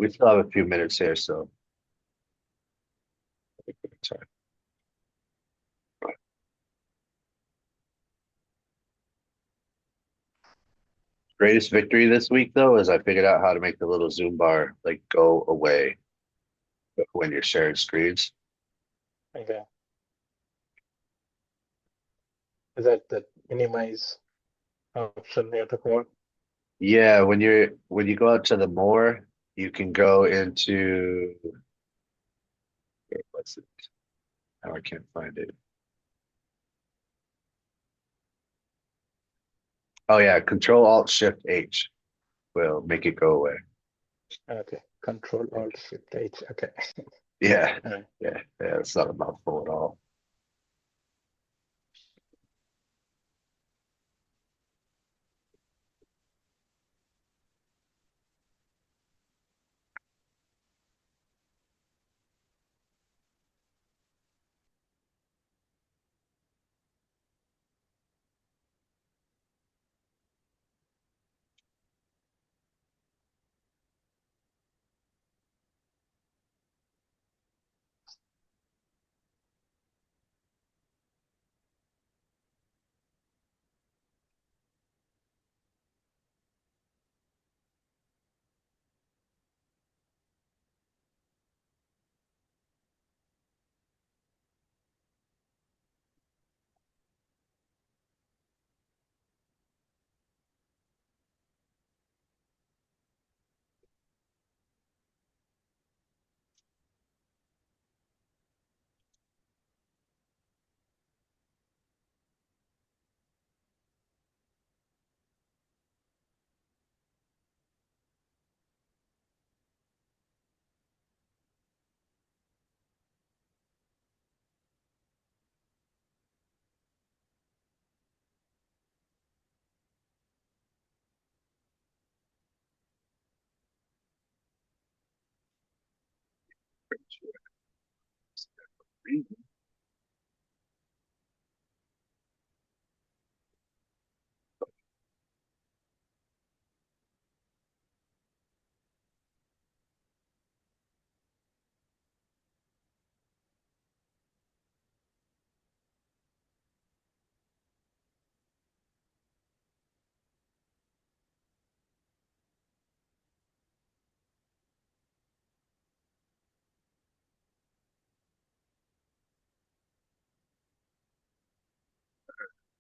We still have a few minutes here, so sorry. Greatest victory this week though is I figured out how to make the little zoom bar like go away when you're sharing screens. Okay. Is that the minimize option you're talking about? Yeah, when you go out to the more, you can go into what's it? Now I can't find it. Oh yeah, Control Alt Shift H will make it go away. Okay. Control Alt Shift H. Okay. Yeah, All right. yeah. It's not a mouthful at all.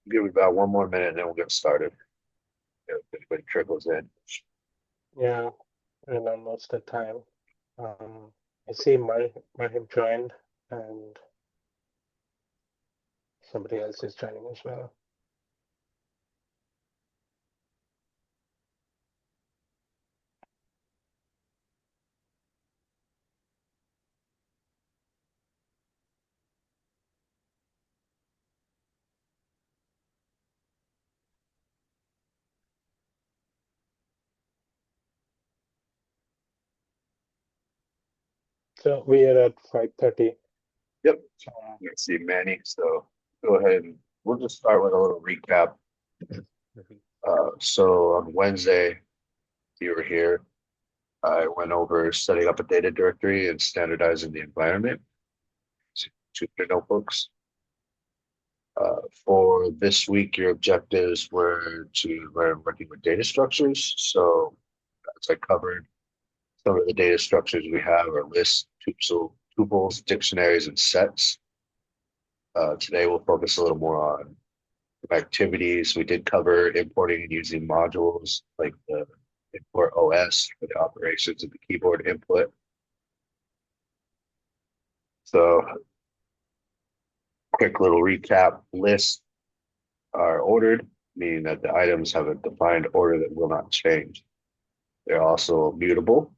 Give it about one more minute and then we'll get started. If anybody trickles in. Yeah. And almost the time. I see Marhim joined and somebody else is joining as well. So we are at 5:30. Yep. Uh, Let's see Manny. So go ahead and we'll just start with a little recap. mhm. So on Wednesday, you were here. I went over setting up a data directory and standardizing the environment to Jupyter notebooks. For this week, your objectives were to learn working with data structures. So as I covered, some of the data structures we have are lists, tuples, dictionaries, and sets. Today, we'll focus a little more on activities. We did cover importing and using modules like the import OS for the operations of the keyboard input. So quick little recap: lists are ordered, meaning that the items have a defined order that will not change. They're also mutable,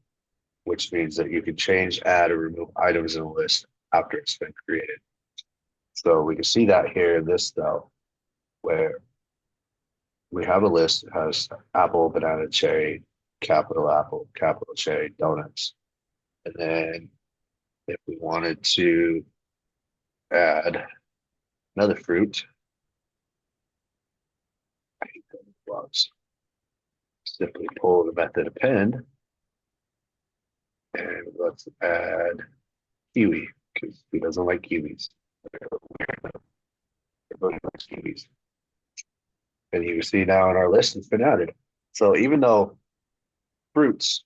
which means that you can change, add, or remove items in a list after it's been created. So we can see that here in this though, where we have a list that has apple, banana, cherry, capital apple, capital cherry, donuts. And then if we wanted to add another fruit, I hate donut blocks, simply pull the method append let's add kiwi because he doesn't like kiwis. Everybody likes kiwis. And you see now in our list, it's been added. So even though fruits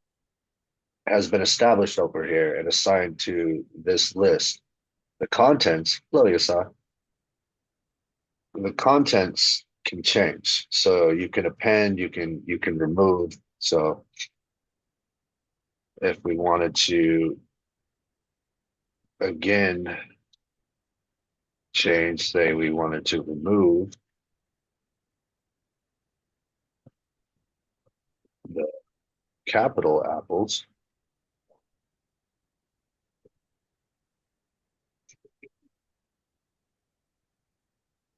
has been established over here and assigned to this list, the contents, hello, Yasa, the contents can change. So you can append, you can remove. So if we wanted to again change, say we wanted to remove the capital apples.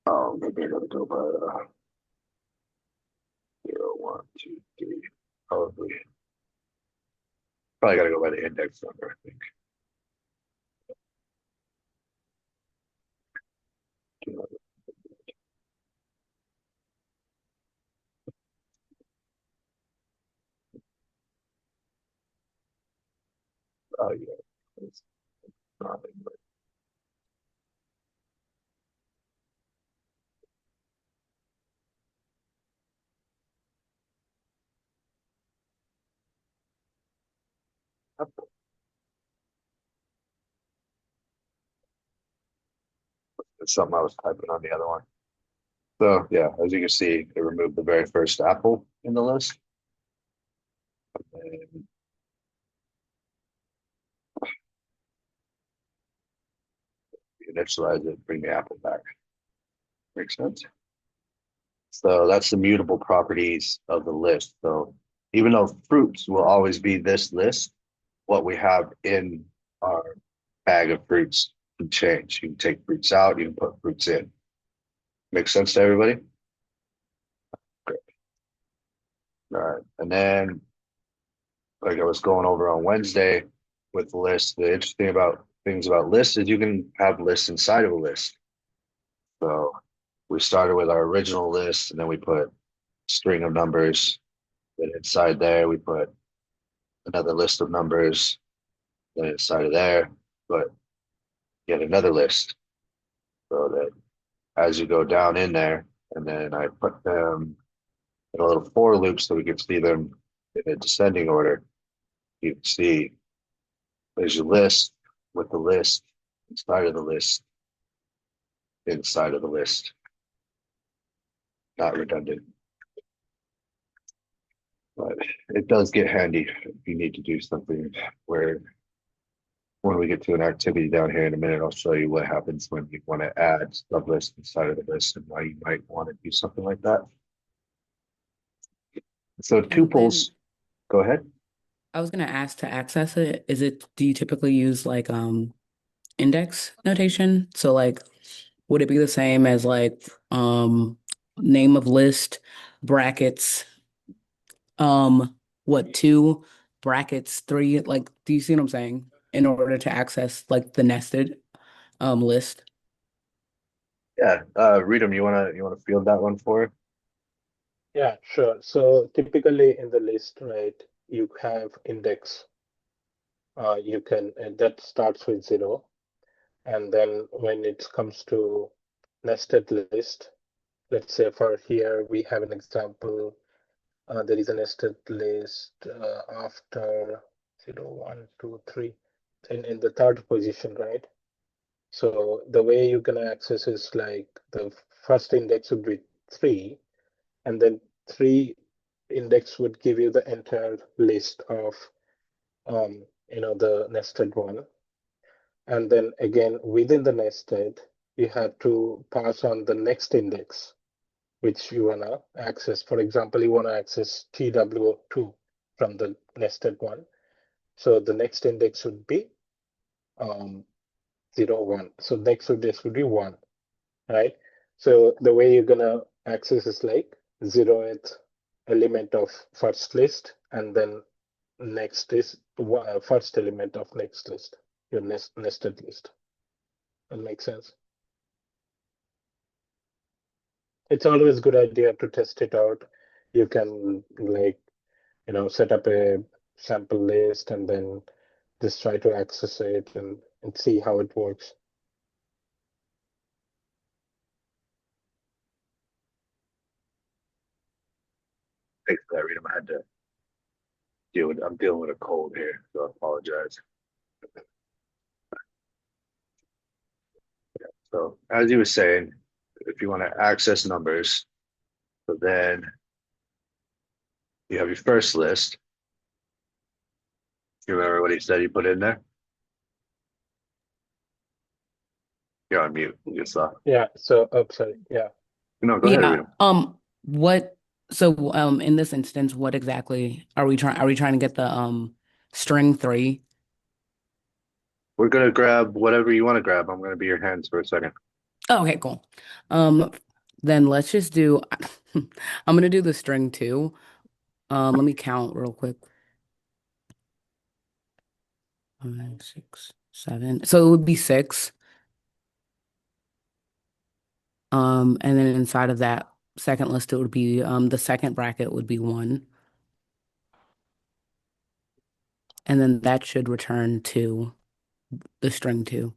Oh, maybe I gotta go by 0, 1, 2, 3. Probably gotta go by the index number, I think. Oh yeah, it's not it's something I was typing on the other one. So yeah, as you can see, it removed the very first apple in the list. And initialize it, bring the apple back. Makes sense. So that's the mutable properties of the list. So even though fruits will always be this list, what we have in our bag of fruits can change. You can take fruits out, you can put fruits in. Makes sense to everybody? Great. All right. And then, like I was going over on Wednesday with the list, the interesting about things about lists is you can have lists inside of a list. So we started with our original list and then we put string of numbers. Then inside there, we put another list of numbers. Then inside of there, but yet another list. So that as you go down in there, and then I put them in a little for loop so we can see them in a descending order. You can see there's your list with the list inside of the list inside of the list. Not redundant, but it does get handy if you need to do something where when we get to an activity down here in a minute, I'll show you what happens when you want to add sublists inside of the list and why you might want to do something like that. So And then tuples, go ahead. I was gonna ask to access it, do you typically use like index notation? So like would it be the same as like name of list brackets what two brackets three, like do you see what I'm saying? In order to access like the nested list. Yeah, Readum, you wanna field that one for? Yeah, sure. So typically in the list, right, you have index. You can that starts with 0, and then when it comes to nested list, let's say for here we have an example. There is a nested list after 0, 1, 2, 3, in the third position, right? So the way you can access is like the first index would be 3, and then 3 index would give you the entire list of the nested one. And then again within the nested, you have to pass on the next index which you wanna access. For example, you wanna access TW2 from the nested one. So the next index would be 0, 1. So next index would be 1, right? So the way you're gonna access is like 0th element of first list, and then next is first element of next list, your nested list. That makes sense. It's always a good idea to test it out. You can like set up a sample list and then just try to access it and see how it works. Thanks for that, Rita. I had to I'm dealing with a cold here, so I apologize. So as you were saying, if you want to access numbers, so then you have your first list. You remember what he said you put in there? You're on mute. You saw. Yeah. So, oh, sorry. Yeah. No, go ahead, Yeah. Rita. What so in this instance, what exactly are we trying to get the string 3? We're gonna grab whatever you want to grab. I'm gonna be your hands for a second. Oh, okay, cool. Um then let's just do I'm gonna do the string 2. Let me count real quick. 5, 6, 7. So it would be 6. And then inside of that second list, it would be the second bracket would be 1. And then that should return to the string 2.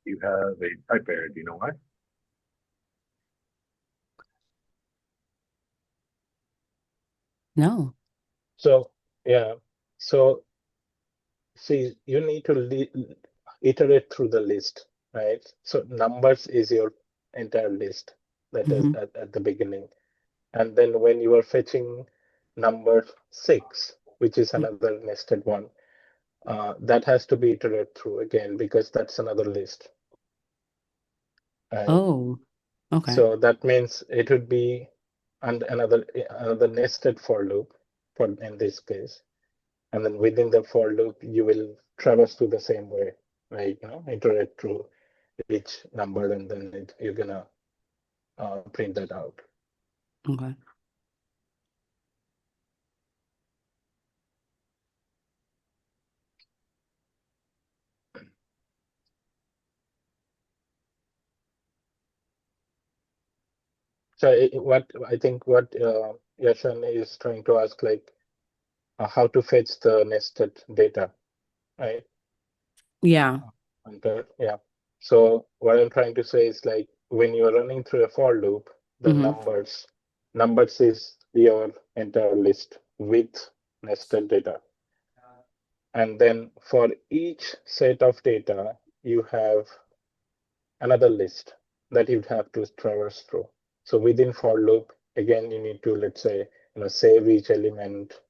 You have a type error. Do you know why? No. So, yeah. So, see, you need to iterate through the list, right? So, numbers is your entire list that is Hmm. at the beginning. And then when you are fetching number 6, which is another nested one, that has to be iterated through again because that's another list, right? Oh, okay. So that means it would be another nested for loop for in this case. And then within the for loop, you will traverse through the same way, right? Iterate through each number, and then you're gonna print that out. Okay. So what I think what Yashan is trying to ask, like how to fetch the nested data, right? Yeah. Yeah. So what I'm trying to say is like when you're running through a for loop, the Hmm. numbers is your entire list with nested data. And then for each set of data, you have another list that you'd have to traverse through. So within for loop, again, you need to, let's say, save each element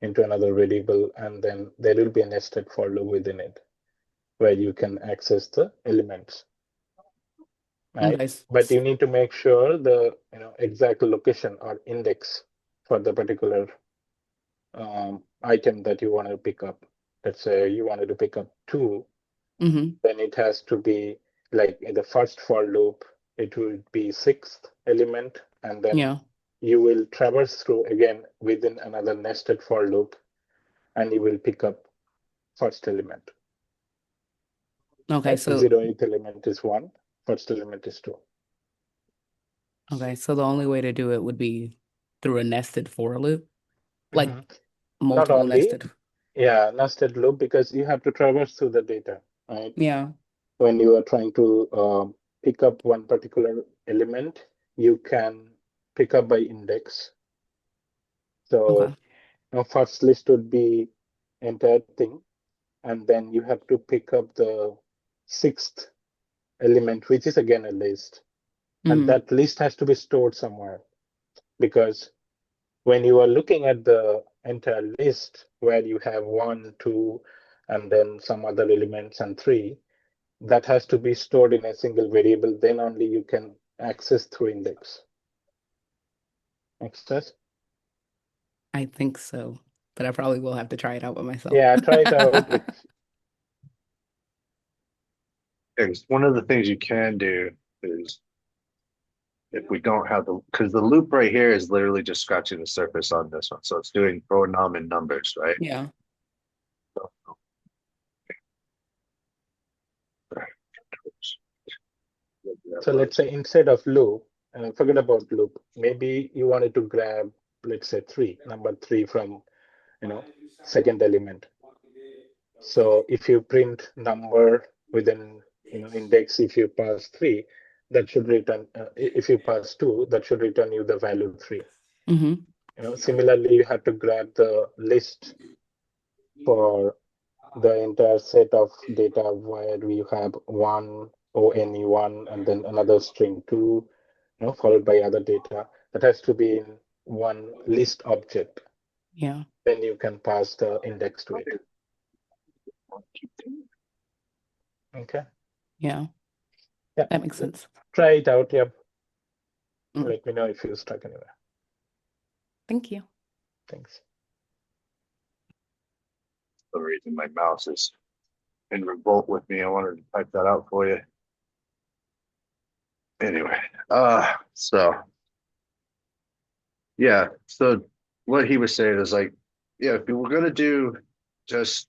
into another variable, and then there will be a nested for loop within it where you can access the elements, right? Okay. But you need to make sure the exact location or index for the particular item that you want to pick up. Let's say you wanted to pick up 2, Hmm. then it has to be like in the first for loop, it would be 6th element, and then Yeah. you will traverse through again within another nested for loop, and you will pick up first element. Okay. Right? So 0th element is 1, first element is 2. the only way to do it would be through a nested for loop, like Mhm. Not multiple only, nested. yeah, nested loop because you have to traverse through the data, right? Yeah. When you are trying to pick up one particular element, you can pick up by index. So Okay. first list would be entire thing, and then you have to pick up the 6th element, which is again a list. And Hmm. that list has to be stored somewhere because when you are looking at the entire list where you have 1, 2, and then some other elements and 3, that has to be stored in a single variable. Then only you can access through index. Access? I think so, but I probably will have to try it out by myself. Yeah, try it out. Because one of the things you can do is if we don't have because the loop right here is literally just scratching the surface on this one. So it's doing pronoun and numbers, right? Yeah. So let's say instead of loop, forget about loop. Maybe you wanted to grab, let's say number three from second element. So if you print number within, index, if you pass 3, that should return, if you pass 2, that should return you the value 3. Mm-hmm. Similarly, you have to grab the list for the entire set of data where we have one, and then another string 2, followed by other data. That has to be in one list object. Yeah. Then you can pass the index to it. Okay. Yeah. Yeah. That makes sense. Try it out. Yeah. Mm. Let me know if you're stuck anywhere. Thank you. Thanks. For the reason my mouse is in revolt with me, I wanted to type that out for you. Anyway, so yeah, so what he was saying is like, yeah, if you were gonna do just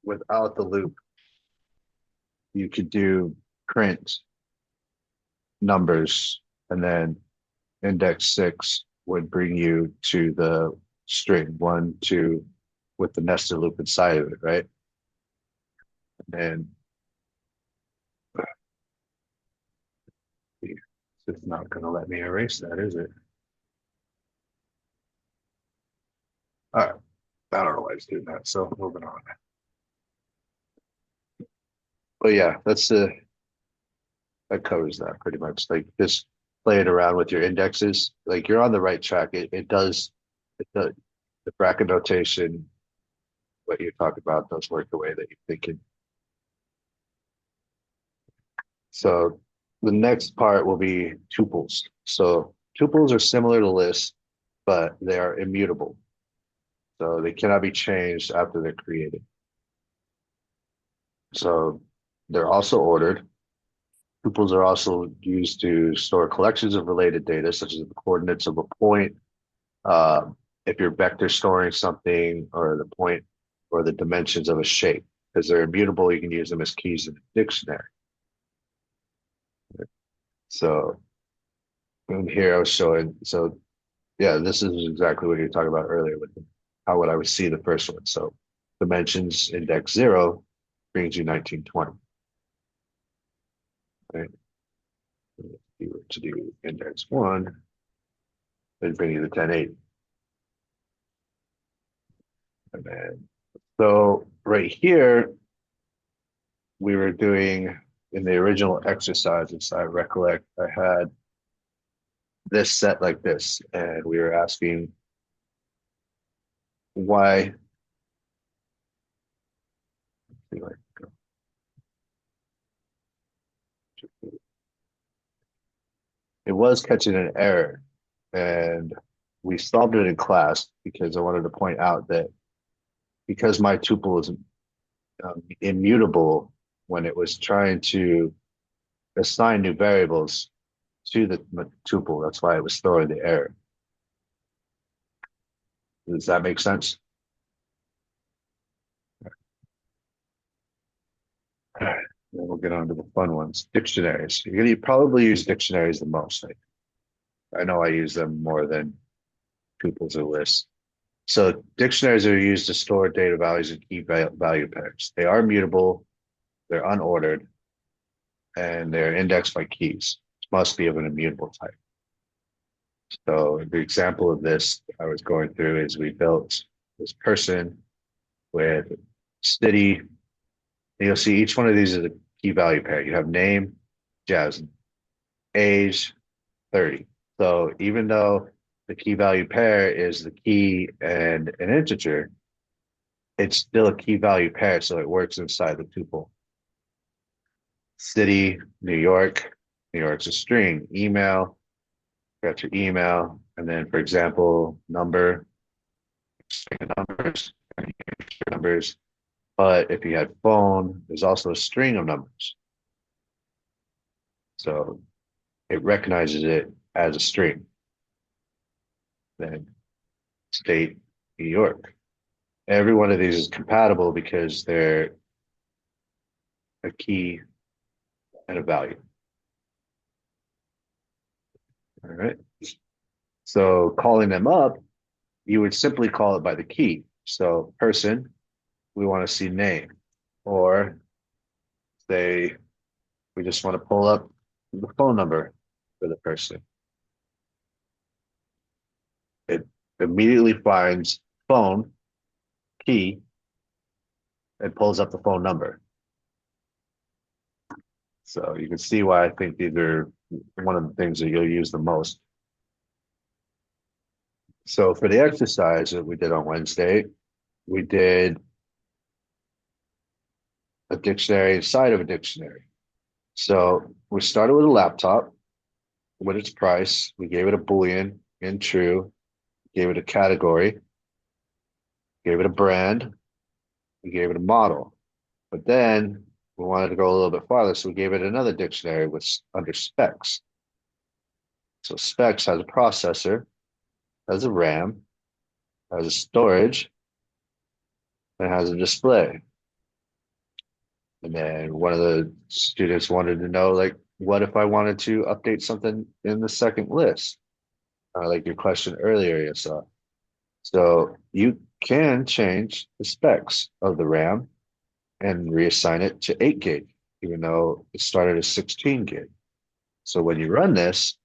without the loop, you could do print numbers, and then index 6 would bring you to the string 1, 2 with the nested loop inside of it, right? And it's not going to let me erase that, is it? All right. I don't know why it's doing that. So moving on. But yeah, that covers that pretty much. Like just play it around with your indexes. Like you're on the right track. It does the bracket notation, what you talk about, does work the way that you're thinking. So the next part will be tuples. So tuples are similar to lists, but they are immutable. So they cannot be changed after they're created. So they're also ordered. Tuples are also used to store collections of related data, such as the coordinates of a point. Uh, if you're vector storing something, or the point or the dimensions of a shape, because they're immutable, you can use them as keys in a dictionary. So, and here I was showing, so yeah, this is exactly what you were talking about earlier with how would I would see the first one. So dimensions index 0 brings you 1920. Right? If you were to do index 1, it'd bring you the 1080. And then, so right here, we were doing in the original exercises, I recollect I had this set like this, and we were asking why. It was catching an error, and we solved it in class because I wanted to point out that because my tuple is immutable, when it was trying to assign new variables to the tuple, that's why it was throwing the error. Does that make sense? All right, then we'll get on to the fun ones. Dictionaries. You're going to probably use dictionaries the most. I know I use them more than tuples or lists. So dictionaries are used to store data values and key value pairs. They are mutable, they're unordered, and they're indexed by keys. Must be of an immutable type. So the example of this I was going through is we built this person with city. You'll see each one of these is a key value pair. You have name, Jasmine, age, 30. So even though the key value pair is the key and an integer, it's still a key value pair, so it works inside the tuple. City, New York. New York's a string. Email, got your email. And then, for example, number, string of numbers. But if you had phone, there's also a string of numbers. So it recognizes it as a string. Then state, New York. Every one of these is compatible because they're a key and a value. All right. So calling them up, you would simply call it by the key. So person, we want to see name, or say we just want to pull up the phone number for the person. It immediately finds phone key and pulls up the phone number. So you can see why I think these are one of the things that you'll use the most. So for the exercise that we did on Wednesday, we did a dictionary inside of a dictionary. So we started with a laptop with its price. We gave it a Boolean in true, gave it a category, gave it a brand, we gave it a model. But then we wanted to go a little bit farther, so we gave it another dictionary with under specs. So specs has a processor, has a RAM, has a storage, and has a display. And then one of the students wanted to know, like, what if I wanted to update something in the second list? Like your question earlier, you saw. So you can change the specs of the RAM and reassign it to 8 gig, even though it started as 16 gig. So when you run this,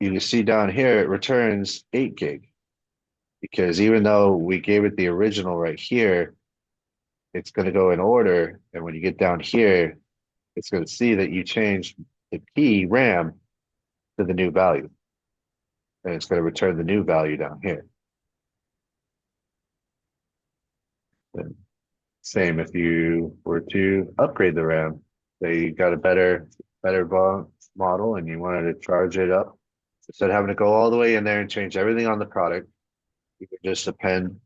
you can see down here, it returns 8 gig because even though we gave it the original right here, it's going to go in order. And when you get down here, it's going to see that you changed the key RAM to the new value. And it's going to return the new value down here. And same if you were to upgrade the RAM, say you got a better model and you wanted to charge it up. Instead of having to go all the way in there and change everything on the product, you can just append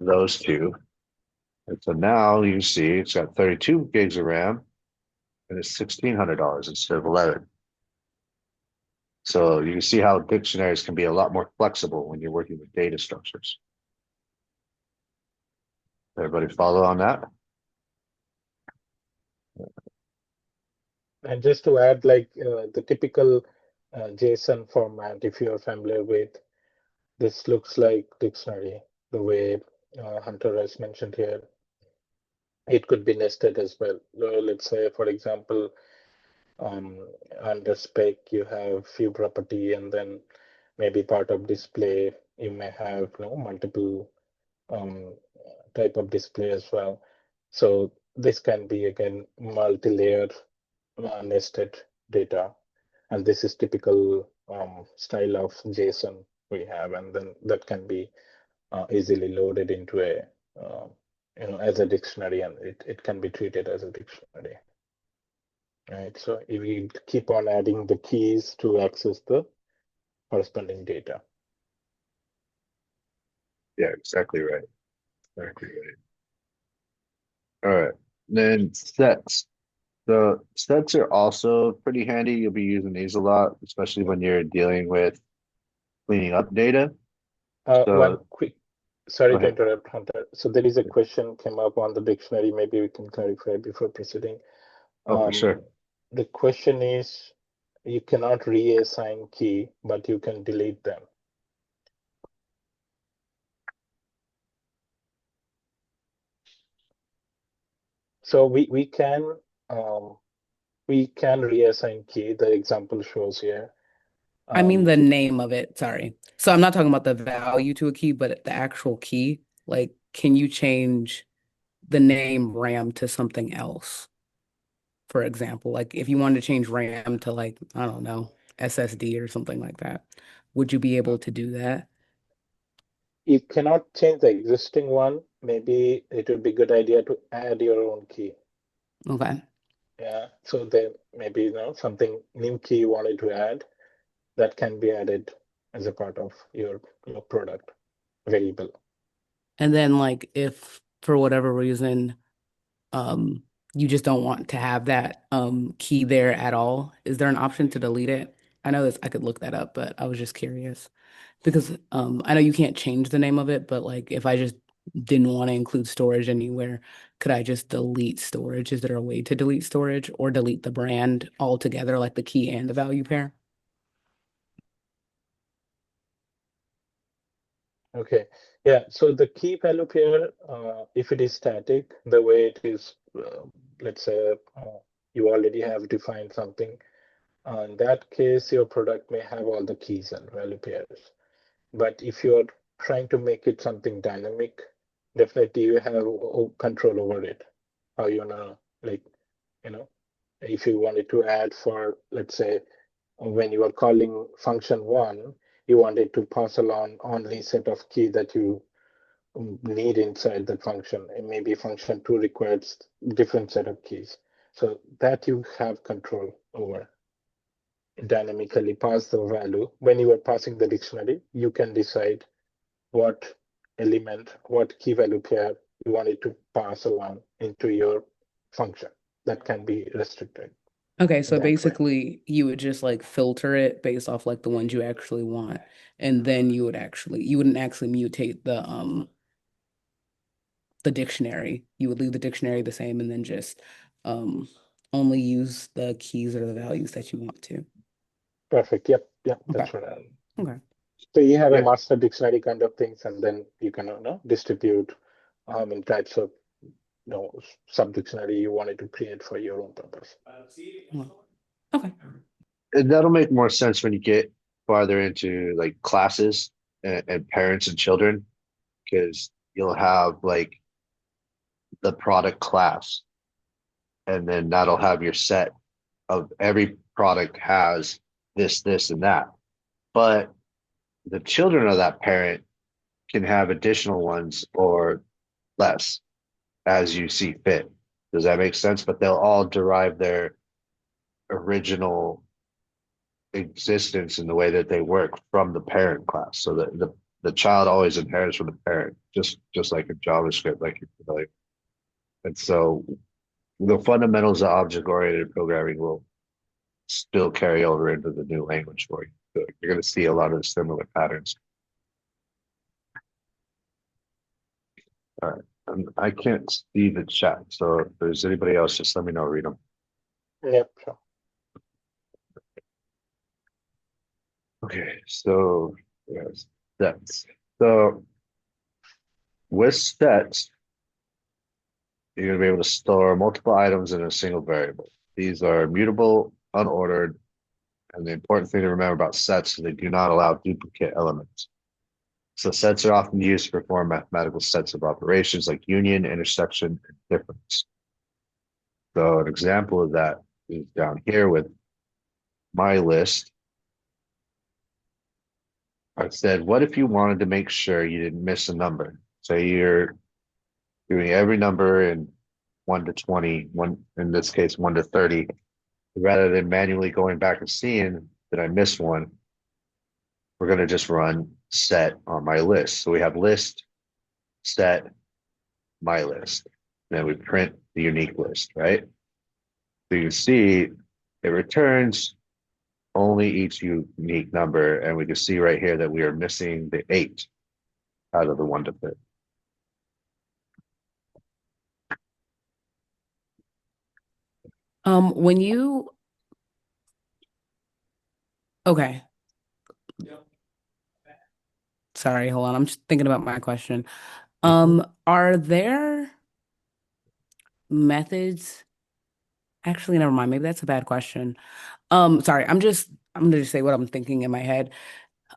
those two. And so now you see it's got 32 gigs of RAM and it's $1,600 instead of 11. So you can see how dictionaries can be a lot more flexible when you're working with data structures. Everybody follow on that? And just to add, like the typical JSON format, if you're familiar with, this looks like dictionary, the way Hunter has mentioned here. It could be nested as well. Let's say, for example, under spec, you have few property, and then maybe part of display, you may have multiple um, type of display as well. So this can be again multi-layer nested data, and this is typical style of JSON we have, and then that can be easily loaded into a as a dictionary, and it can be treated as a dictionary. Right, so if we keep on adding the keys to access the corresponding data. Yeah, exactly right. Exactly right. All right. Then sets. So sets are also pretty handy. You'll be using these a lot, especially when you're dealing with cleaning up data. One So quick, go sorry to ahead. interrupt, Hunter. So there is a question came up on the dictionary. Maybe we can clarify before proceeding. Oh, for sure. The question is, you cannot reassign key, but you can delete them. So we can reassign key. The example shows here. I mean the To, name of it, sorry. So I'm not talking about the value to a key, but the actual key. Like, can you change the name RAM to something else? For example, like if you wanted to change RAM to like, I don't know, SSD or something like that, would you be able to do that? you cannot change the existing one. Maybe it would be a good idea to add your own key. Okay. Yeah. So then maybe something new key you wanted to add that can be added as a part of your product variable. And then like if for whatever reason um you just don't want to have that key there at all, is there an option to delete it? I know this I could look that up, but I was just curious because I know you can't change the name of it, but like if I just didn't want to include storage anywhere, could I just delete storage? Is there a way to delete storage or delete the brand altogether, like the key and the value pair? Okay. Yeah. So the key value pair, if it is static, the way it is, let's say you already have defined something. In that case, your product may have all the keys and value pairs. But if you're trying to make it something dynamic, definitely you have control over it. How you wanna, like, you know, if you wanted to add for, let's say, when you are calling function one, you wanted to pass along only set of key that you need inside that function. And maybe function two requires different set of keys. So that you have control over. Dynamically pass the value. When you are passing the dictionary, you can decide what element, what key value pair you want it to pass along into your function. That can be restricted Okay, in so that way. basically you would just like filter it based off like the ones you actually want, and then you wouldn't actually mutate the dictionary. You would leave the dictionary the same and then just um only use the keys or the values that you want to. Yep. Yep. Okay. That's what I. Okay. So you have a Yeah. master dictionary kind of things, and then you can distribute in types of sub dictionary you wanted to create for your own purpose. Well, okay. And that'll make more sense when you get farther into like classes and parents and children, because you'll have like the product class, and then that'll have your set of every product has this, and that. But the children of that parent can have additional ones or less as you see fit. Does that make sense? But they'll all derive their original existence in the way that they work from the parent class. So that the child always inherits from the parent, just like in JavaScript, like you're familiar. And so the fundamentals of object-oriented programming will still carry over into the new language for you. So you're going to see a lot of similar patterns. All right. I can't see the chat. So if there's anybody else, just let me know, read them. Yep, sure. Okay. So yes, sets. So with sets, you're going to be able to store multiple items in a single variable. These are mutable, unordered, and the important thing to remember about sets is they do not allow duplicate elements. So sets are often used to perform mathematical sets of operations like union, intersection, and difference. So an example of that is down here with my list. I said, what if you wanted to make sure you didn't miss a number? Say you're doing every number in 1 to 20, one in this case 1 to 30, rather than manually going back and seeing that I missed one, we're going to just run set on my list. So we have list, set, my list. Then we print the unique list, right? So you can see it returns only each unique number. And we can see right here that we are missing the 8 out of the 1 to 30. When you okay. Sorry, hold on. I'm just thinking about my question. Mhm. Are there methods? Actually, never mind. Maybe that's a bad question. Sorry, I'm gonna just say what I'm thinking in my head.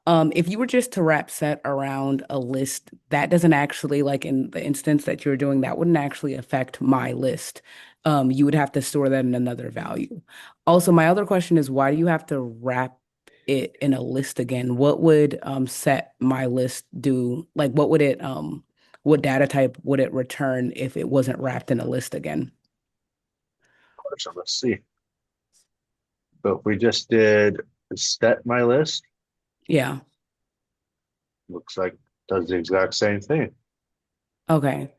If you were just to wrap set around a list, that doesn't actually, like in the instance that you're doing, that wouldn't actually affect my list. You would have to store that in another value. Also, my other question is, why do you have to wrap it in a list again? What would set my list do? Like, what data type would it return if it wasn't wrapped in a list again? So let's see. So if we just did set my list, Yeah. looks like does the exact same thing. Okay.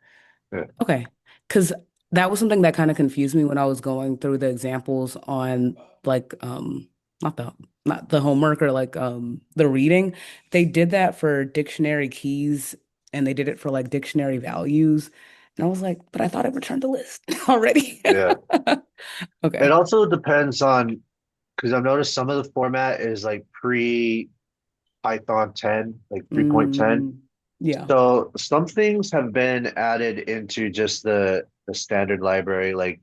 Yeah. Okay. Because that was something that kind of confused me when I was going through the examples on like not the not the homework or like the reading. They did that for dictionary keys and they did it for like dictionary values. And I was like, but I thought it returned a list already. Yeah. It Okay. also depends on because I've noticed some of the format is like pre Python 10, like 3.10. Mm, Yeah. So some things have been added into just the standard library, like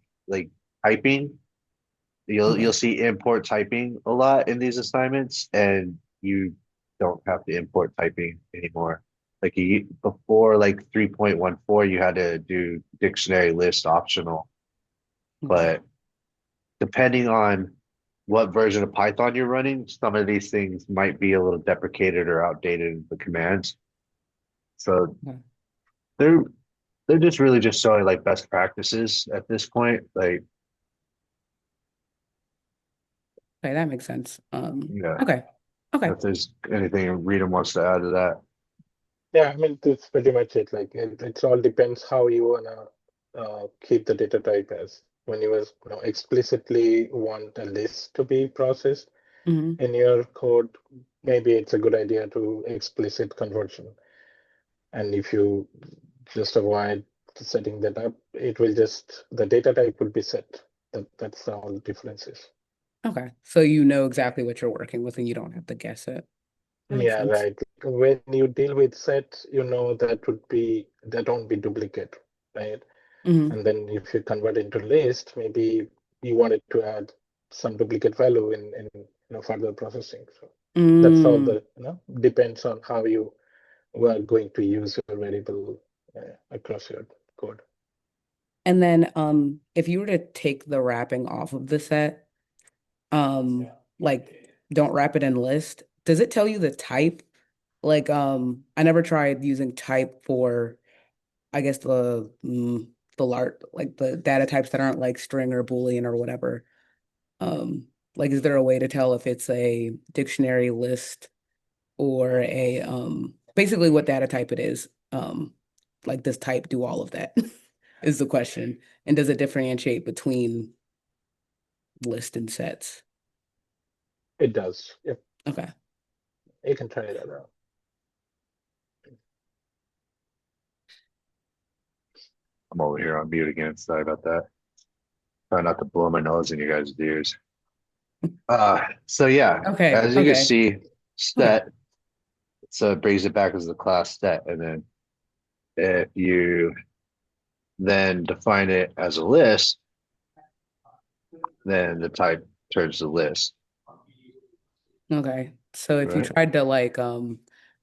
typing. You'll Okay. see import typing a lot in these assignments, and you don't have to import typing anymore. Like before, like 3.14, you had to do dictionary list optional, Okay. but depending on what version of Python you're running, some of these things might be a little deprecated or outdated in the commands. So Okay. they're they're just really just showing like best practices at this point. Like, Okay, that makes sense. yeah, Okay. Okay. if there's anything Rita wants to add to that. Yeah, I mean, that's pretty much it. Like, it all depends how you wanna keep the data type as. When you explicitly want a list to be processed Hmm. in your code, maybe it's a good idea to explicit conversion. And if you just avoid setting that up, it will just the data type will be set. That's all the differences. Okay. So you know exactly what you're working with and you don't have to guess it. That makes Yeah, sense. right. When you deal with set, you know that won't be duplicate, right? Hmm. And then if you convert into list, maybe you wanted to add some duplicate value in further processing. So that's all Mm. depends on how you are going to use your variable across your code. And then if you were to take the wrapping off of the set, like don't wrap it in list, does it tell you the type? Like I never tried using type for I guess the large like the data types that aren't like string or Boolean or whatever. Like is there a way to tell if it's a dictionary list or a basically what data type it is? Like does type do all of that is the question. And does it differentiate between list and sets? It does. Yep, Okay. you can try that out. I'm over here on mute again. Sorry about that. Try not to blow my nose in you guys' ears. So yeah, Okay. as you can Okay. see, Okay. set, so it brings it back as the class set, and then if you then define it as a list, then the type turns to list, Okay. So if you right? tried to like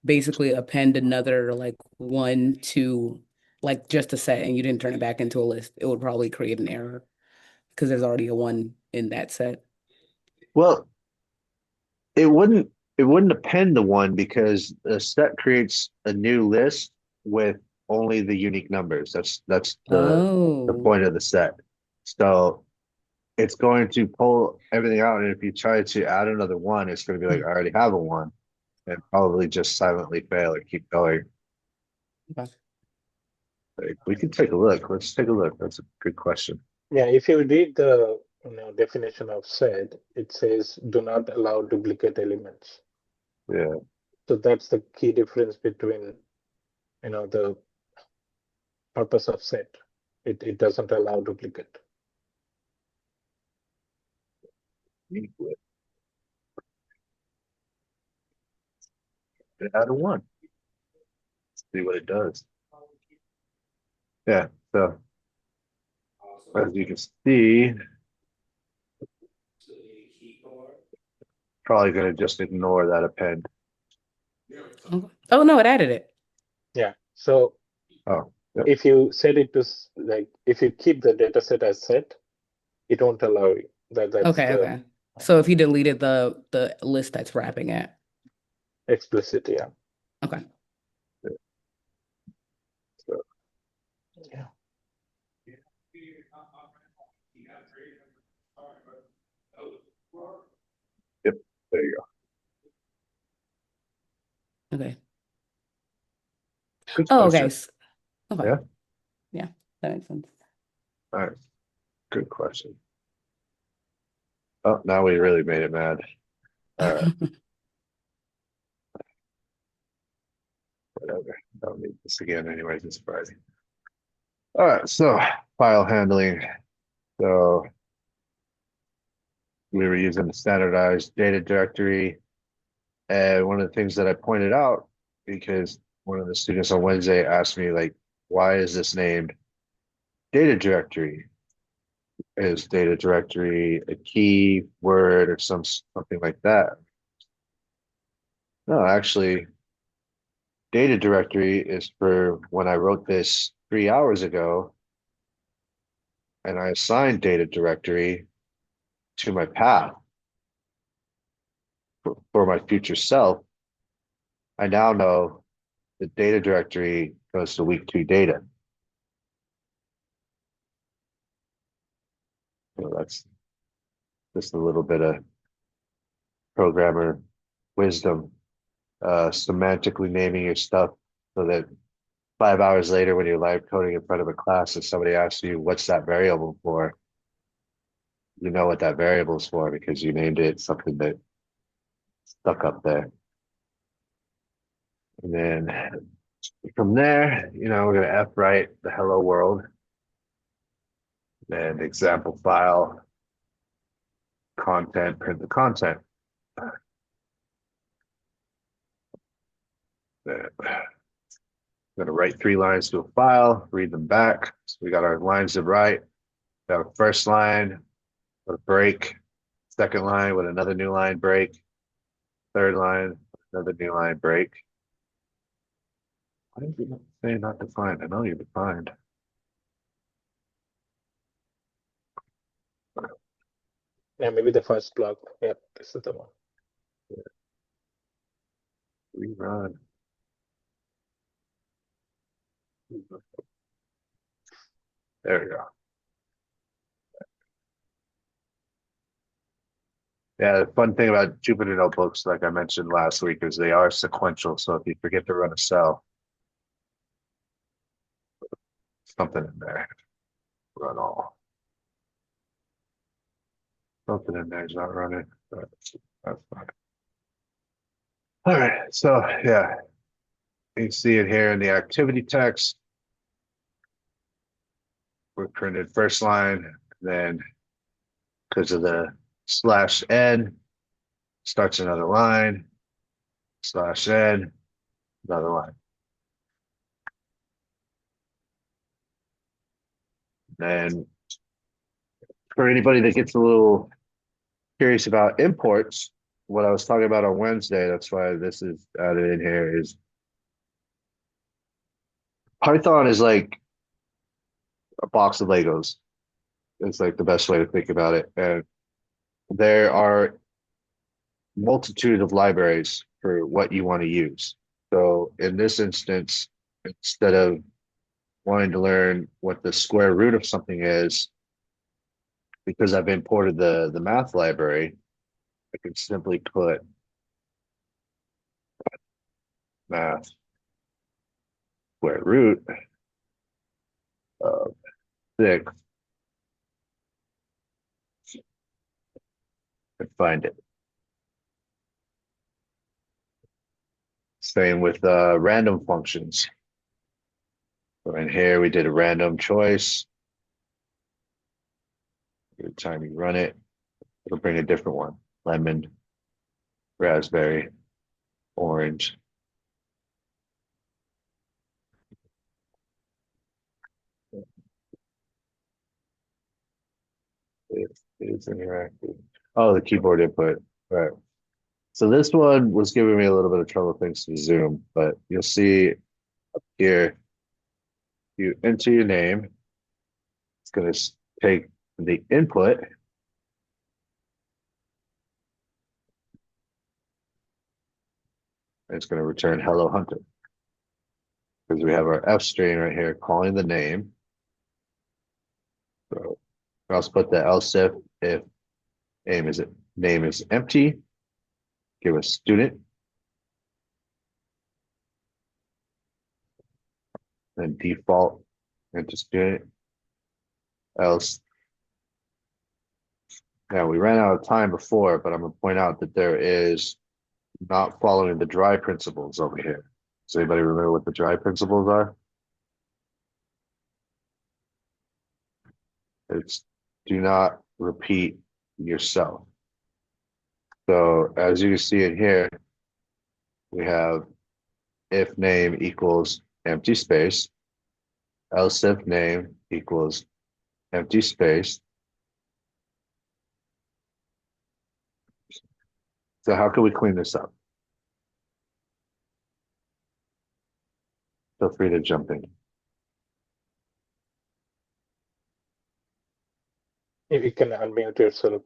basically append another like one to like just a set and you didn't turn it back into a list, it would probably create an error because there's already a one in that set. Well, it wouldn't it wouldn't append the one because the set creates a new list with only the unique numbers. That's the Oh. point of the set. So it's going to pull everything out, and if you try to add another one, it's going to be like Hmm. I already have a one, and probably just silently fail or keep going. Okay. Like, we can take a look. Let's take a look. That's a good question. Yeah, if you read the definition of set, it says do not allow duplicate elements. Yeah, So that's the key difference between the purpose of set. It doesn't allow duplicate. add a one. See what it does. Yeah. So as you can see, probably going to just ignore that append. Okay. Oh no, it added it. Yeah. So Oh, yep. if you set it to like if you keep the data set as set, it won't allow you. That's Okay, the okay. So if he deleted the list that's wrapping it. explicit. Yeah. Okay. So, Yeah. yep. There you go. Okay. Good Oh, okay. question. Okay. Yeah. Yeah, that makes sense. All right. Good question. Oh, now we really made it mad. All right. Whatever. I don't need this again, anyways. It's Friday. All right. So file handling. So we were using the standardized data directory. And one of the things that I pointed out, because one of the students on Wednesday asked me, like, why is this named data directory? Is data directory a key word or something like that? No, actually, data directory is for when I wrote this 3 hours ago and I assigned data directory to my path for my future self. I now know the data directory goes to week 2 data. So that's just a little bit of programmer wisdom, semantically naming your stuff so that 5 hours later, when you're live coding in front of a class, if somebody asks you, what's that variable for? You know what that variable is for because you named it something that stuck up there. And then from there, we're going to F write the hello world. Then example file, content, print the content. Then I'm going to write 3 lines to a file, read them back. So we got our lines to write. We got our first line with a break, second line with another new line break, third line, another new line break. Why did you say not defined? I know you're defined. Yeah, maybe the first block. Yep, this is the one. Rerun. There we go. Yeah, the fun thing about Jupyter notebooks, like I mentioned last week, is they are sequential. So if you forget to run a cell, something in there, run all. Something in there is not running, but that's fine. All right, so yeah, you can see it here in the activity text. We printed first line, then because of the /n, starts another line, /n, another line. And for anybody that gets a little curious about imports, what I was talking about on Wednesday, that's why this is added in here, is Python is like a box of Legos. It's like the best way to think about it. And there are multitude of libraries for what you want to use. So in this instance, instead of wanting to learn what the square root of something is, because I've imported the math library, I can simply put math square root of 6 and find it. Same with random functions. So in here, we did a random choice. Every time you run it, it'll bring a different one. Lemon, raspberry, orange. It is interactive. Oh, the keyboard input. Right. So this one was giving me a little bit of trouble thanks to Zoom, but you'll see up here, you enter your name. It's going to take the input. And it's going to return hello Hunter. Because we have our F string right here calling the name. So I'll also put the else if name is empty, give a student. And default into student. Else. Now we ran out of time before, but I'm going to point out that there is not following the dry principles over here. Does anybody remember what the dry principles are? It's do not repeat yourself. So as you can see in here, we have if name equals empty space, else if name equals empty space. So how can we clean this up? Feel free to jump in. You can unmute yourself.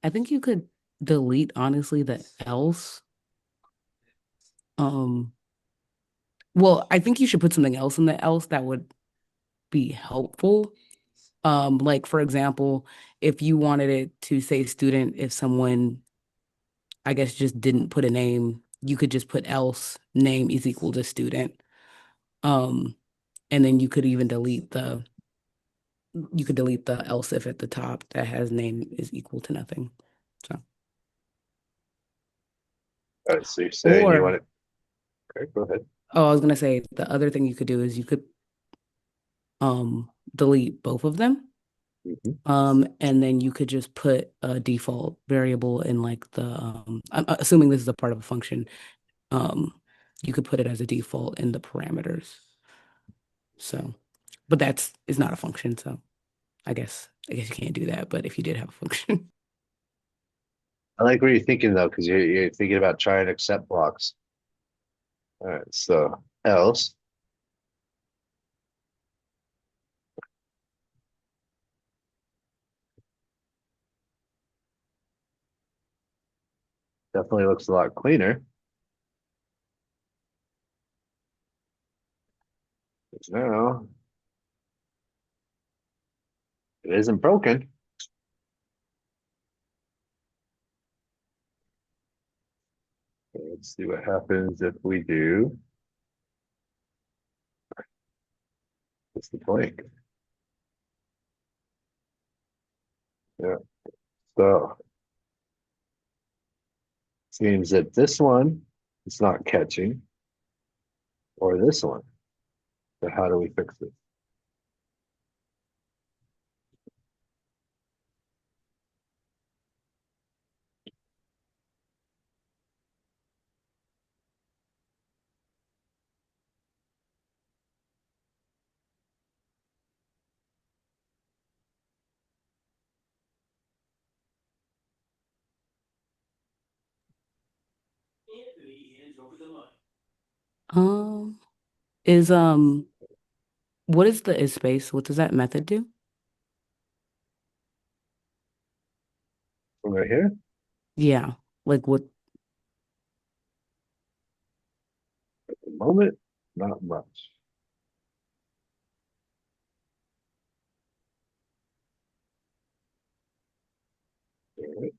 I think you could delete honestly the else. Well, I think you should put something else in the else that would be helpful. Like for example, if you wanted it to say student, if someone, I guess, just didn't put a name, you could just put else name is equal to student. Um, and then you could delete the else if at the top that has name is equal to nothing. So, All right, so you're saying you want or it. Okay, go ahead. oh, I was gonna say the other thing you could do is you could delete both of them. Mhm. And then you could just put a default variable in like I'm assuming this is a part of a function. Um, you could put it as a default in the parameters. So, but is not a function, so I guess you can't do that. But if you did have a function, I like what you're thinking though, because you're thinking about trying to accept blocks. All right, so else definitely looks a lot cleaner. But now it isn't broken. So let's see what happens if we do just the blank. Yeah. So seems that this one is not catching, or this one. So how do we fix it? um, is what is the is space? What does that method do? Right here. Yeah, like what? At the moment, not much. All right.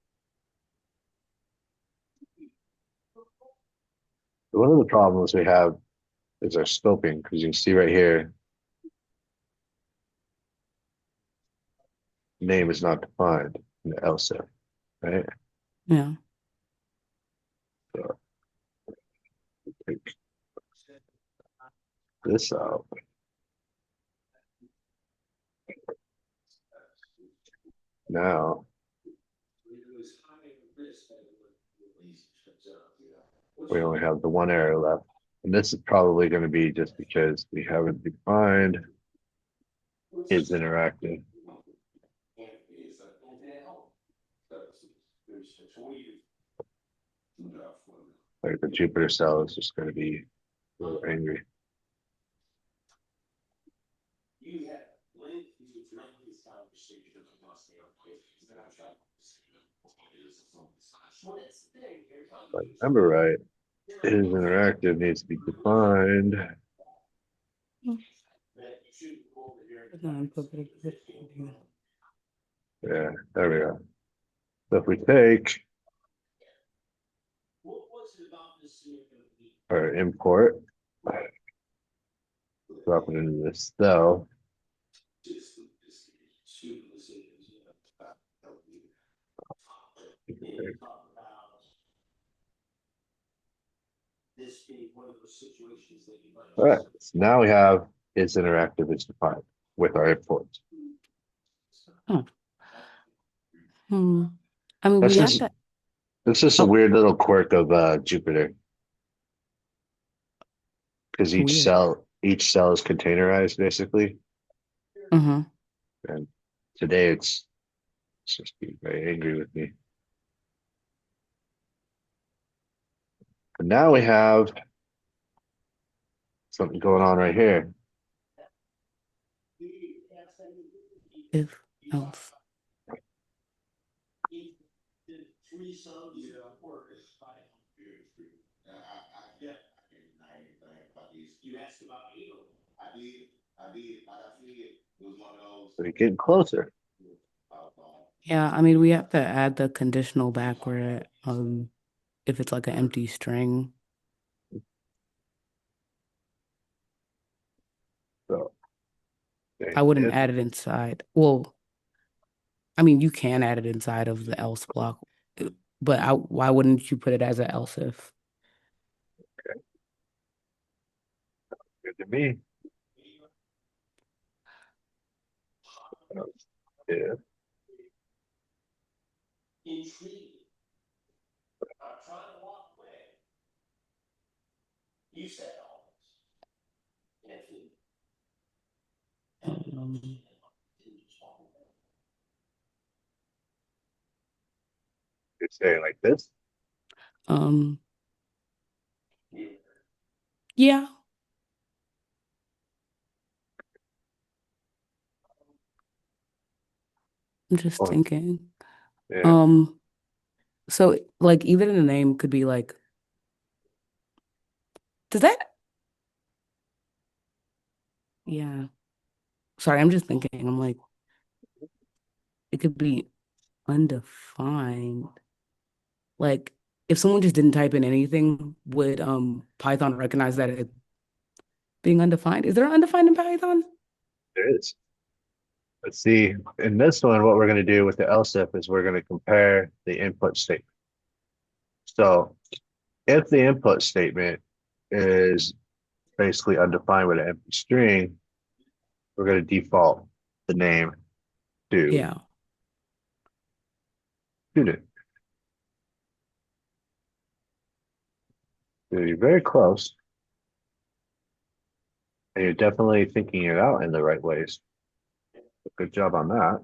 So one of the problems we have is our scoping, because you can see right here, name is not defined in the else if, right? Yeah. So take this out. Now we only have the one error left. And this is probably going to be just because we haven't defined is interactive. Like the Jupyter cell is just going to be a little angry. If I remember right, is interactive needs to be defined. Yeah, there we go. So if we take our import, drop it into this cell. All right, so now we have is interactive is defined. with our imports. Huh. Hmm. I mean, That's we have just to. It's just a Oh, weird little quirk of Jupyter because weird. each cell is containerized basically. Mm-hmm. And today it's just being very angry with me. But now we have something going on right here. If else. We're getting closer. Yeah, I mean, we have to add the conditional back where if it's like an empty string. So I wouldn't if add it inside. Well, I mean, you can add it inside of the else block, but why wouldn't you put it as an else if? good to me. If Um, you say like this, um, yeah, I'm just oh thinking. yeah, Um, so like even in the name could be like, does that? Yeah. Sorry, I'm just thinking. I'm like, it could be undefined. Like if someone just didn't type in anything, would Python recognize that it being undefined? Is there undefined in Python? there is. Let's see. In this one, what we're going to do with the else if is we're going to compare the input statement. So if the input statement is basically undefined with an empty string, we're going to default the name to Yeah. student. So you're very close, and you're definitely thinking it out in the right ways. Good job on that.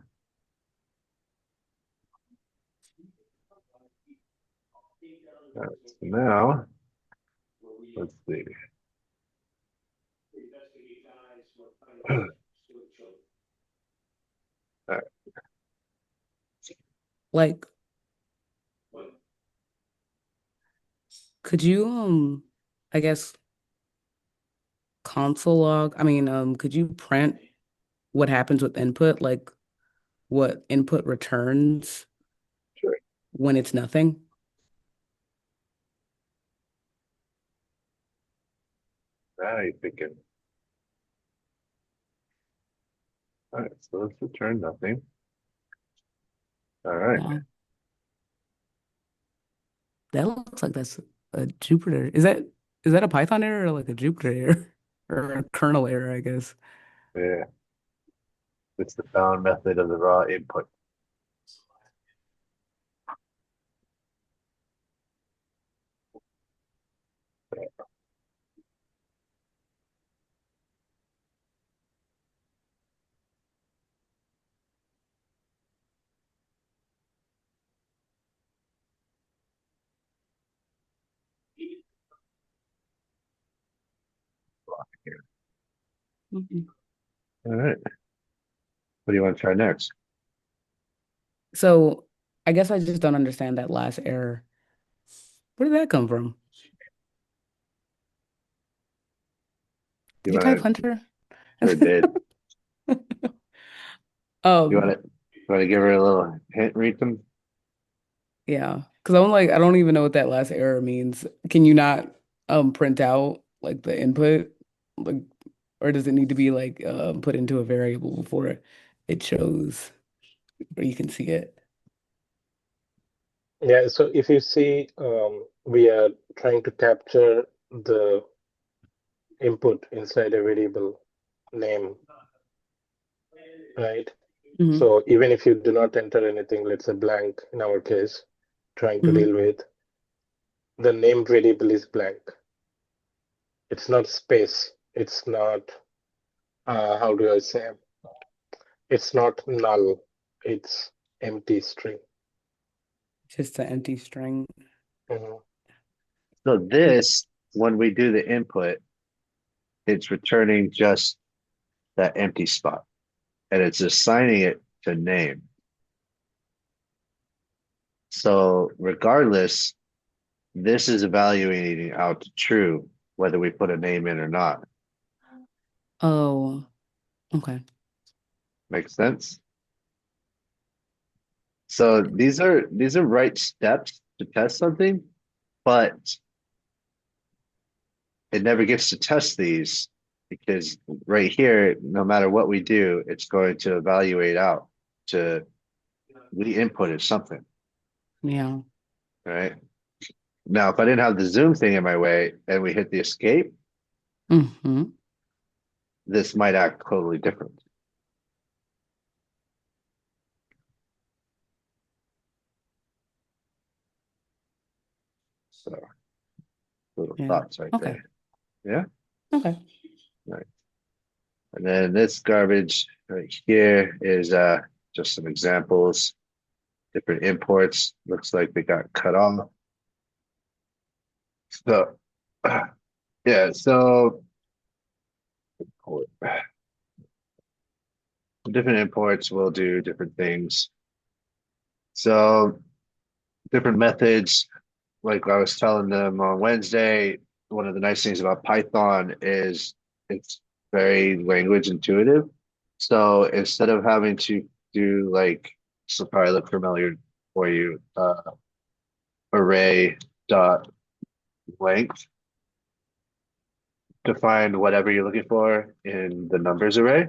All right, so now, let's see. All right, Like, could you I guess console log? I mean, could you print what happens with input, like what input returns sure. when it's nothing? Now you're thinking. All right, so let's return nothing. All right. Wow. That looks like that's a Jupyter. Is that a Python error or like a Jupyter error? Or a kernel error, I guess. Yeah, it's the found method of the raw input. Here. Mhm. All right. What do you want to try next? So I guess I just don't understand that last error. Where did that come from? You Did you type want Hunter? to, or did you Um, want to, you want to give her a little hint, read them? yeah. Because I'm like, I don't even know what that last error means. Can you not print out like the input? Like, or does it need to be like put into a variable before it shows or you can see it? Yeah, so if you see, we are trying to capture the input inside a variable name. right? Hmm. So even if you do not enter anything, let's say blank in our case, trying to Hmm. deal with, the name variable is blank. It's not space. It's not, how do I say? It's not null. It's empty string. Just an empty string. Mhm. So this, when we do the input, it's returning just that empty spot and it's assigning it to name. So regardless, this is evaluating out to true, whether we put a name in or not. Oh, okay. Makes sense? So these are right steps to test something, but it never gets to test these because right here, no matter what we do, it's going to evaluate out to we inputted something, Yeah. right? Now, if I didn't have the zoom thing in my way and we hit the escape, Hmm. this might act totally different. So little Yeah. thoughts right Okay. there. Yeah. Okay. Right. And then this garbage right here is just some examples, different imports. Looks like they got cut off. So yeah, so different imports will do different things. So different methods, like I was telling them on Wednesday, one of the nice things about Python is it's very language intuitive. So instead of having to do like, so probably look familiar for you, array dot length to find whatever you're looking for in the numbers array,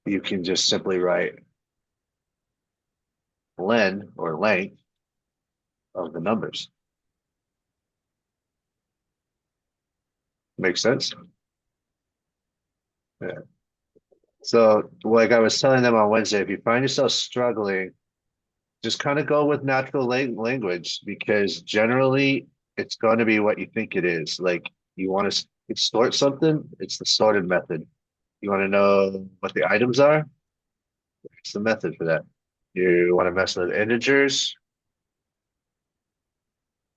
you can just simply write len or length of the numbers. Makes sense? Yeah. So, like I was telling them on Wednesday, if you find yourself struggling, just kind of go with natural language because generally it's going to be what you think it is. Like you want to sort something, it's the sorted method. You want to know what the items are, it's the method for that. You want to mess with integers,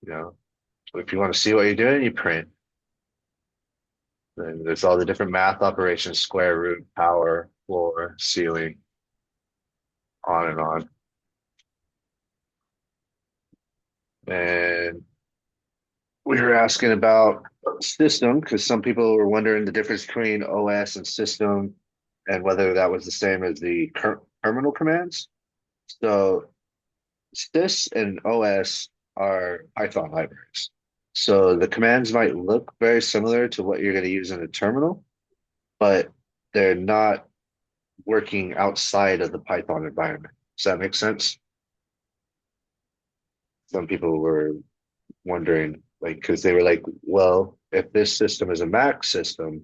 you know, if you want to see what you're doing, you print. And there's all the different math operations, square root, power, floor, ceiling, on and on. And we were asking about system because some people were wondering the difference between OS and system and whether that was the same as the terminal commands. So sys and OS are Python libraries. So the commands might look very similar to what you're going to use in a terminal, but they're not working outside of the Python environment. Does that make sense? Some people were wondering, like, because they were like, well, if this system is a Mac system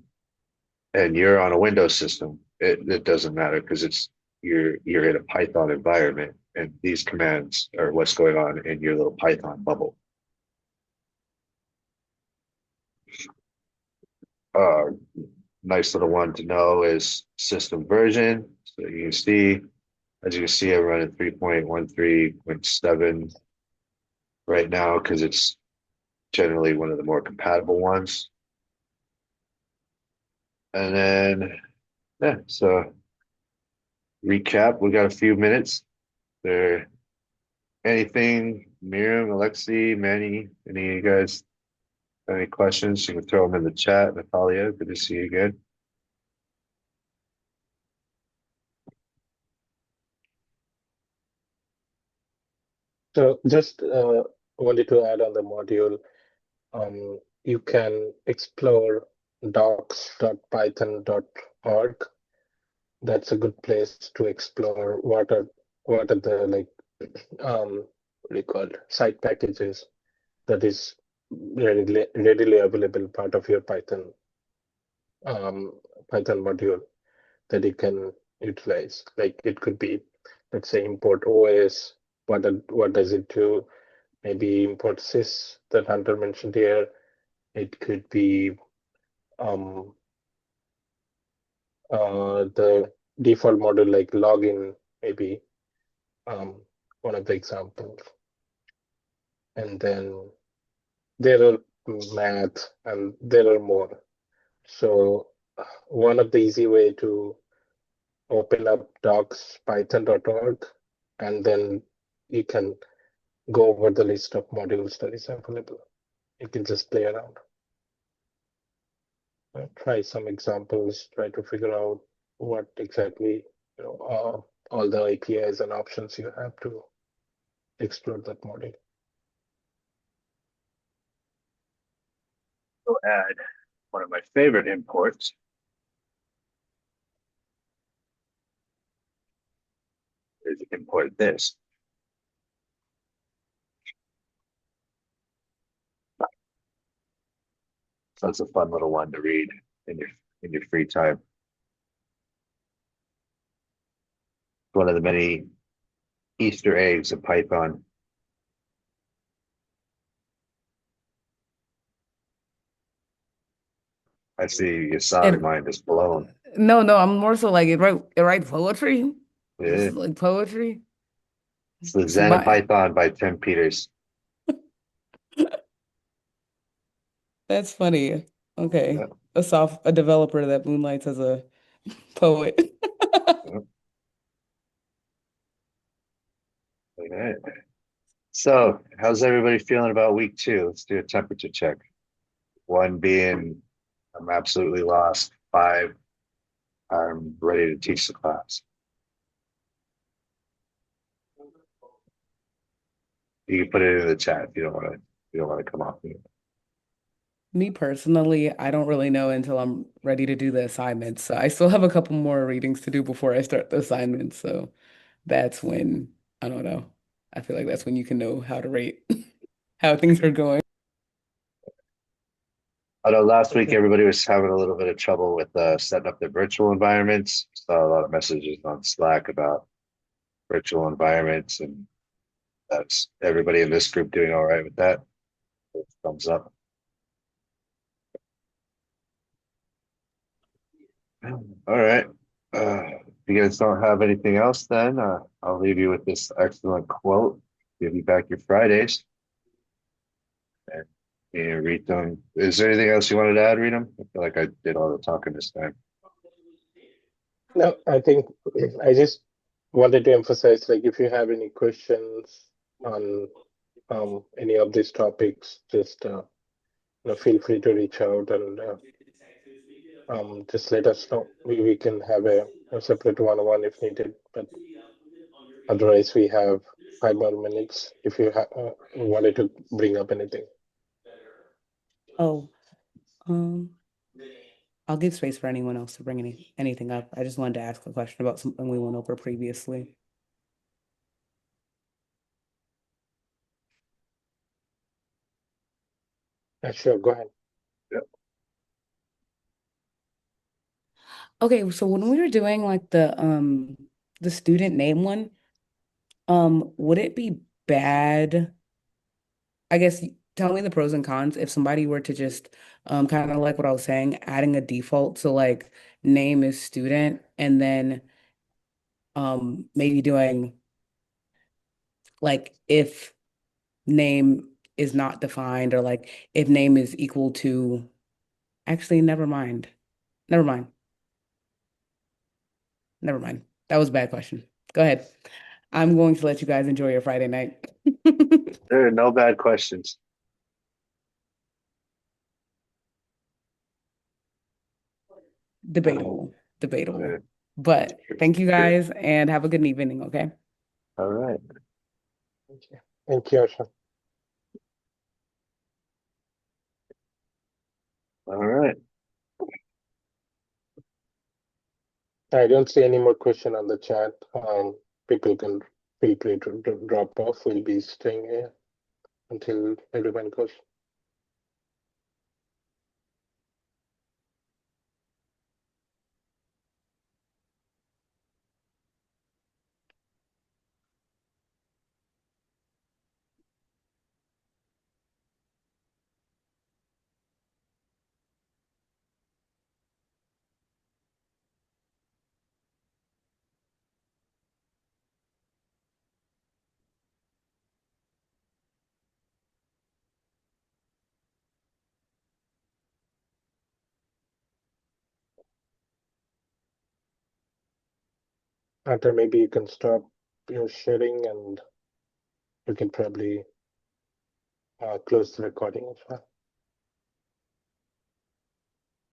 and you're on a Windows system, it doesn't matter because you're in a Python environment and these commands are what's going on in your little Python bubble. Uh, nice little one to know is system version. So you can see, as you can see, I'm running 3.13.7 right now because it's generally one of the more compatible ones. And then, yeah, so recap, we got a few minutes. There anything, Miriam, Alexi, Manny, any of you guys have any questions? You can throw them in the chat. Natalia, good to see you again. So just wanted to add on the module, you can explore docs.python.org. That's a good place to explore what are the like what do you call it, site packages that is readily available part of your Python Python module. that you can utilize. Like it could be, let's say, import OS. What does it do? Maybe import sys that Hunter mentioned here. It could be the default model like login, maybe one of the examples. And then there are math and there are more. So one of the easy way to open up docs.python.org, and then you can go over the list of modules that is available. You can just play around. Try some examples, try to figure out what exactly, all the APIs and options you have to explore that module. We'll add one of my favorite imports. Is import this. So it's a fun little one to read in your free time. One of the many Easter eggs of Python. I see your solid mind is blown. No, I'm more so like it writes poetry. Yeah. It's like poetry. It's the Zen of Python by Tim Peters. That's funny. Okay. Yeah. A developer that moonlights as a poet. Okay. So, how's everybody feeling about week 2? Let's do a temperature check. 1 being, I'm absolutely lost. 5, I'm ready to teach the class. You can put it in the chat if you don't want to come off mute. Me personally, I don't really know until I'm ready to do the assignments. So I still have a couple more readings to do before I start the assignments. So that's when, I don't know. I feel like that's when you can know how to rate how things are going. I know last week everybody was having a little bit of trouble with setting up their virtual environments. Saw a lot of messages on Slack about virtual environments, and that's everybody in this group doing all right with that. Thumbs up. All right. If you guys don't have anything else, then I'll leave you with this excellent quote. Give you back your Fridays. And read them. Is there anything else you wanted to add, read them? I feel like I did all the talking this time. No, I think I just wanted to emphasize, like, if you have any questions on any of these topics, just feel free to reach out and just let us know. We can have a separate one-on-one if needed, but otherwise we have 5 more minutes if you wanted to bring up anything. Oh, I'll give space for anyone else to bring anything up. I just wanted to ask a question about something we went over previously. Sure, go ahead. Yep. Okay, so when we were doing like the student name one, would it be bad? I guess tell me the pros and cons if somebody were to just kind of like what I was saying, adding a default. So like name is student and then maybe doing like if name is not defined or like if name is equal to actually never mind. Never mind. Never mind. That was a bad question. Go ahead. I'm going to let you guys enjoy your Friday night. There are no bad questions. Debatable. Debatable. Yeah. But thank you guys and have a good evening, okay? All right. Thank you, Asha. All right. I don't see any more question on the chat. People can feel free to drop off. We'll be staying here until everyone goes. Arthur, maybe you can stop your sharing and you can probably close the recording as well.